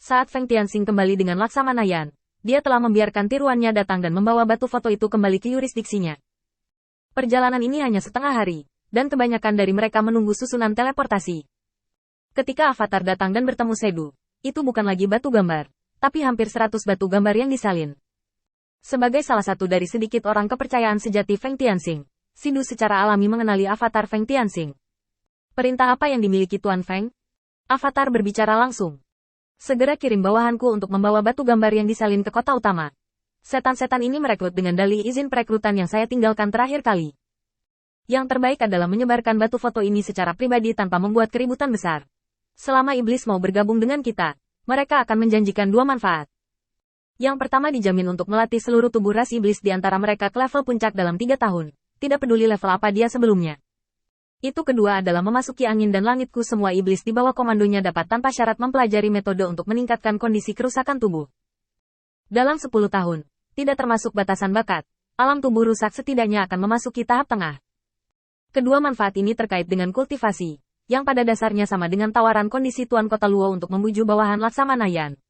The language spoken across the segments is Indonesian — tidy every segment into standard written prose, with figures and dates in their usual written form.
Saat Feng Tianxing kembali dengan Laksamana Yan, dia telah membiarkan tiruannya datang dan membawa batu foto itu kembali ke yurisdiksinya. Perjalanan ini hanya setengah hari, dan kebanyakan dari mereka menunggu susunan teleportasi. Ketika avatar datang dan bertemu Sedu, itu bukan lagi batu gambar, tapi hampir 100 batu gambar yang disalin. Sebagai salah satu dari sedikit orang kepercayaan sejati Feng Tianxing, Sedu secara alami mengenali avatar Feng Tianxing. Perintah apa yang dimiliki Tuan Feng? Avatar berbicara langsung. Segera kirim bawahanku untuk membawa batu gambar yang disalin ke kota utama. Setan-setan ini merekrut dengan dalih izin perekrutan yang saya tinggalkan terakhir kali. Yang terbaik adalah menyebarkan batu foto ini secara pribadi tanpa membuat keributan besar. Selama iblis mau bergabung dengan kita, mereka akan menjanjikan dua manfaat. Yang pertama dijamin untuk melatih seluruh tubuh ras iblis di antara mereka ke level puncak dalam 3 tahun, tidak peduli level apa dia sebelumnya. Itu kedua adalah memasuki angin dan langitku, semua iblis di bawah komandonya dapat tanpa syarat mempelajari metode untuk meningkatkan kondisi kerusakan tubuh. Dalam 10 tahun, tidak termasuk batasan bakat, alam tubuh rusak setidaknya akan memasuki tahap tengah. Kedua manfaat ini terkait dengan kultivasi, yang pada dasarnya sama dengan tawaran kondisi Tuan Kota Luo untuk membujuk bawahan Laksamana Yan.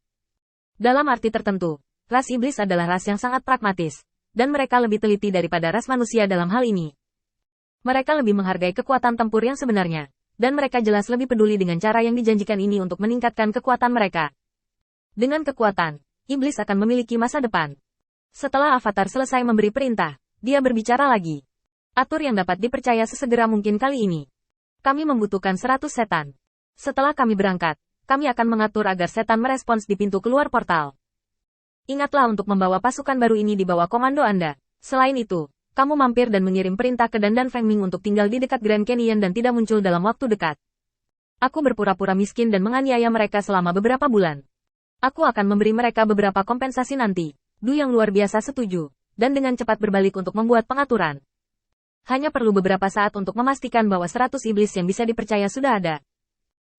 Dalam arti tertentu, ras iblis adalah ras yang sangat pragmatis, dan mereka lebih teliti daripada ras manusia dalam hal ini. Mereka lebih menghargai kekuatan tempur yang sebenarnya, dan mereka jelas lebih peduli dengan cara yang dijanjikan ini untuk meningkatkan kekuatan mereka. Dengan kekuatan, iblis akan memiliki masa depan. Setelah avatar selesai memberi perintah, dia berbicara lagi. Atur yang dapat dipercaya sesegera mungkin kali ini. Kami membutuhkan 100 setan. Setelah kami berangkat, kami akan mengatur agar setan merespons di pintu keluar portal. Ingatlah untuk membawa pasukan baru ini di bawah komando Anda. Selain itu, kamu mampir dan mengirim perintah ke Dan dan Feng Ming untuk tinggal di dekat Grand Canyon dan tidak muncul dalam waktu dekat. Aku berpura-pura miskin dan menganiaya mereka selama beberapa bulan. Aku akan memberi mereka beberapa kompensasi nanti. Du yang luar biasa setuju, dan dengan cepat berbalik untuk membuat pengaturan. Hanya perlu beberapa saat untuk memastikan bahwa 100 iblis yang bisa dipercaya sudah ada.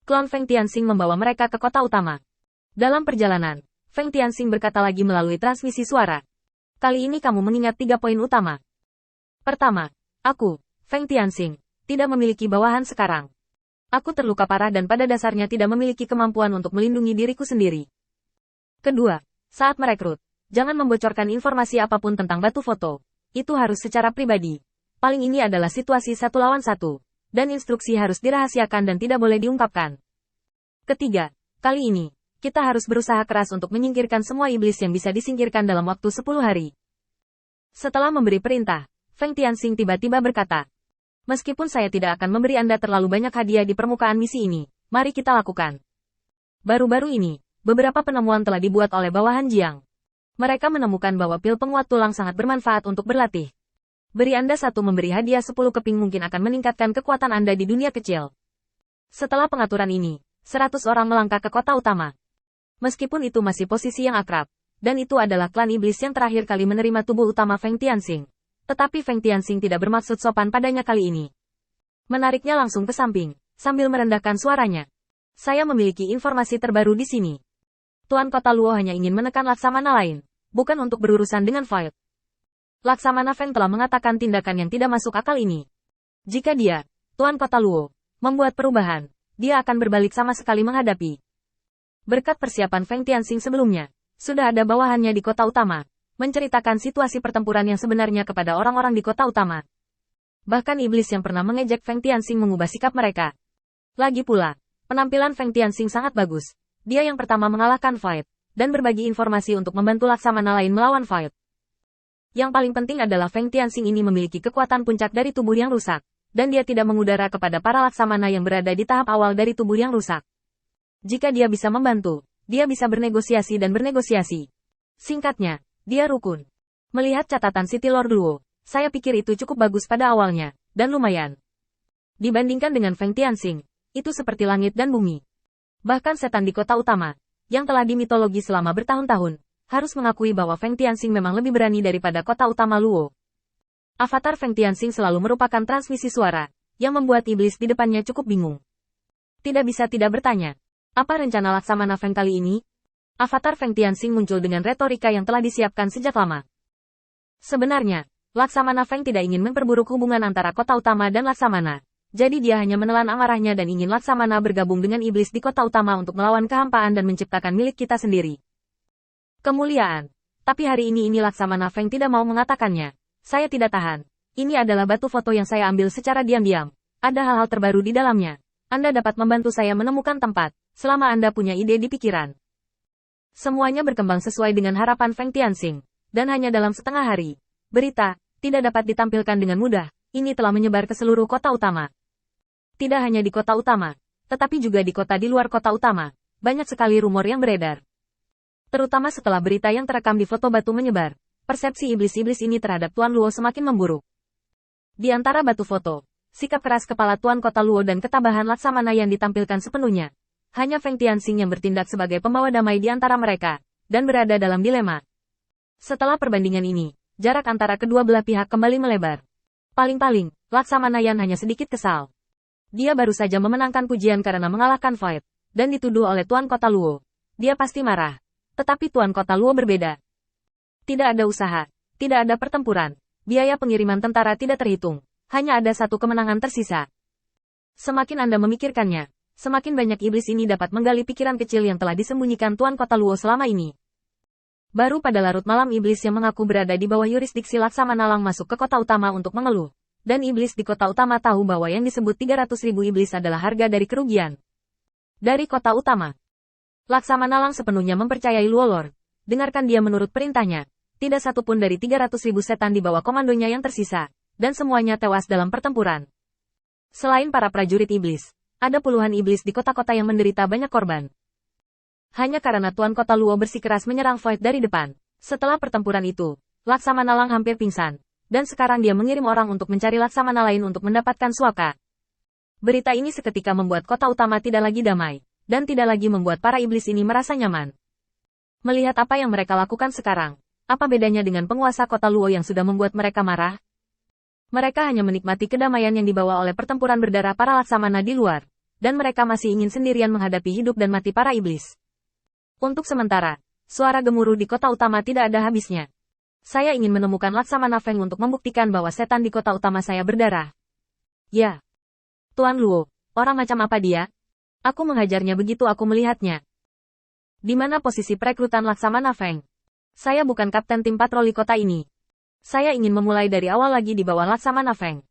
Klon Feng Tianxing membawa mereka ke kota utama. Dalam perjalanan, Feng Tianxing berkata lagi melalui transmisi suara. Kali ini kamu mengingat 3 poin utama. Pertama, aku, Feng Tianxing, tidak memiliki bawahan sekarang. Aku terluka parah dan pada dasarnya tidak memiliki kemampuan untuk melindungi diriku sendiri. Kedua, saat merekrut, jangan membocorkan informasi apapun tentang batu foto. Itu harus secara pribadi. Paling ini adalah situasi 1 lawan 1, dan instruksi harus dirahasiakan dan tidak boleh diungkapkan. Ketiga, kali ini, kita harus berusaha keras untuk menyingkirkan semua iblis yang bisa disingkirkan dalam waktu 10 hari. Setelah memberi perintah, Feng Tianxing tiba-tiba berkata, meskipun saya tidak akan memberi Anda terlalu banyak hadiah di permukaan misi ini, mari kita lakukan. Baru-baru ini, beberapa penemuan telah dibuat oleh bawahan Jiang. Mereka menemukan bahwa pil penguat tulang sangat bermanfaat untuk berlatih. Beri Anda satu memberi hadiah 10 keping mungkin akan meningkatkan kekuatan Anda di dunia kecil. Setelah pengaturan ini, 100 orang melangkah ke kota utama. Meskipun itu masih posisi yang akrab, dan itu adalah klan iblis yang terakhir kali menerima tubuh utama Feng Tianxing. Tetapi Feng Tianxing tidak bermaksud sopan padanya kali ini. Menariknya langsung ke samping, sambil merendahkan suaranya. Saya memiliki informasi terbaru di sini. Tuan Kota Luo hanya ingin menekan Laksamana lain, bukan untuk berurusan dengan Void. Laksamana Feng telah mengatakan tindakan yang tidak masuk akal ini. Jika dia, Tuan Kota Luo, membuat perubahan, dia akan berbalik sama sekali menghadapi. Berkat persiapan Feng Tianxing sebelumnya, sudah ada bawahannya di kota utama, menceritakan situasi pertempuran yang sebenarnya kepada orang-orang di kota utama. Bahkan iblis yang pernah mengejek Feng Tianxing mengubah sikap mereka. Lagi pula, penampilan Feng Tianxing sangat bagus. Dia yang pertama mengalahkan Void, dan berbagi informasi untuk membantu Laksamana lain melawan Void. Yang paling penting adalah Feng Tianxing ini memiliki kekuatan puncak dari tubuh yang rusak, dan dia tidak mengudara kepada para Laksamana yang berada di tahap awal dari tubuh yang rusak. Jika dia bisa membantu, dia bisa bernegosiasi dan bernegosiasi. Singkatnya, dia rukun. Melihat catatan City Lord Luo, saya pikir itu cukup bagus pada awalnya, dan lumayan. Dibandingkan dengan Feng Tianxing, itu seperti langit dan bumi. Bahkan setan di kota utama, yang telah dimitologi selama bertahun-tahun, harus mengakui bahwa Feng Tianxing memang lebih berani daripada kota utama Luo. Avatar Feng Tianxing selalu merupakan transmisi suara, yang membuat iblis di depannya cukup bingung. Tidak bisa tidak bertanya, apa rencana Laksamana Feng kali ini? Avatar Feng Tianxing muncul dengan retorika yang telah disiapkan sejak lama. Sebenarnya, Laksamana Feng tidak ingin memperburuk hubungan antara kota utama dan Laksamana. Jadi dia hanya menelan amarahnya dan ingin Laksamana bergabung dengan iblis di kota utama untuk melawan kehampaan dan menciptakan milik kita sendiri. Kemuliaan. Tapi hari ini Laksamana Feng tidak mau mengatakannya. Saya tidak tahan. Ini adalah batu foto yang saya ambil secara diam-diam. Ada hal-hal terbaru di dalamnya. Anda dapat membantu saya menemukan tempat, selama Anda punya ide di pikiran. Semuanya berkembang sesuai dengan harapan Feng Tianxing. Dan hanya dalam setengah hari, berita, tidak dapat ditampilkan dengan mudah, ini telah menyebar ke seluruh kota utama. Tidak hanya di kota utama, tetapi juga di kota di luar kota utama. Banyak sekali rumor yang beredar. Terutama setelah berita yang terekam di foto batu menyebar, persepsi iblis-iblis ini terhadap Tuan Luo semakin memburuk. Di antara batu foto, sikap keras kepala Tuan Kota Luo dan ketabahan Laksamana yang ditampilkan sepenuhnya. Hanya Feng Tianxing yang bertindak sebagai pembawa damai di antara mereka, dan berada dalam dilema. Setelah perbandingan ini, jarak antara kedua belah pihak kembali melebar. Paling-paling, Laksamana Yan hanya sedikit kesal. Dia baru saja memenangkan pujian karena mengalahkan Void, dan dituduh oleh Tuan Kota Luo. Dia pasti marah. Tetapi Tuan Kota Luo berbeda. Tidak ada usaha, tidak ada pertempuran, biaya pengiriman tentara tidak terhitung, hanya ada satu kemenangan tersisa. Semakin Anda memikirkannya, semakin banyak iblis ini dapat menggali pikiran kecil yang telah disembunyikan Tuan Kota Luo selama ini. Baru pada larut malam iblis yang mengaku berada di bawah yurisdiksi Laksamana Lang masuk ke kota utama untuk mengeluh. Dan iblis di kota utama tahu bahwa yang disebut 300.000 iblis adalah harga dari kerugian. Dari kota utama, Laksamana Lang sepenuhnya mempercayai Luo Lord. Dengarkan dia menurut perintahnya. Tidak satu pun dari 300.000 setan di bawah komandonya yang tersisa. Dan semuanya tewas dalam pertempuran. Selain para prajurit iblis, ada puluhan iblis di kota-kota yang menderita banyak korban. Hanya karena Tuan Kota Luo bersikeras menyerang Void dari depan. Setelah pertempuran itu, Laksamana Lang hampir pingsan. Dan sekarang dia mengirim orang untuk mencari Laksamana lain untuk mendapatkan suaka. Berita ini seketika membuat kota utama tidak lagi damai, dan tidak lagi membuat para iblis ini merasa nyaman. Melihat apa yang mereka lakukan sekarang, apa bedanya dengan penguasa kota Luo yang sudah membuat mereka marah? Mereka hanya menikmati kedamaian yang dibawa oleh pertempuran berdarah para Laksamana di luar, dan mereka masih ingin sendirian menghadapi hidup dan mati para iblis. Untuk sementara, suara gemuruh di kota utama tidak ada habisnya. Saya ingin menemukan Laksamana Feng untuk membuktikan bahwa setan di kota utama saya berdarah. Ya. Tuan Luo, orang macam apa dia? Aku menghajarnya begitu aku melihatnya. Di mana posisi perekrutan Laksamana Feng? Saya bukan kapten tim patroli kota ini. Saya ingin memulai dari awal lagi di bawah Laksamana Feng.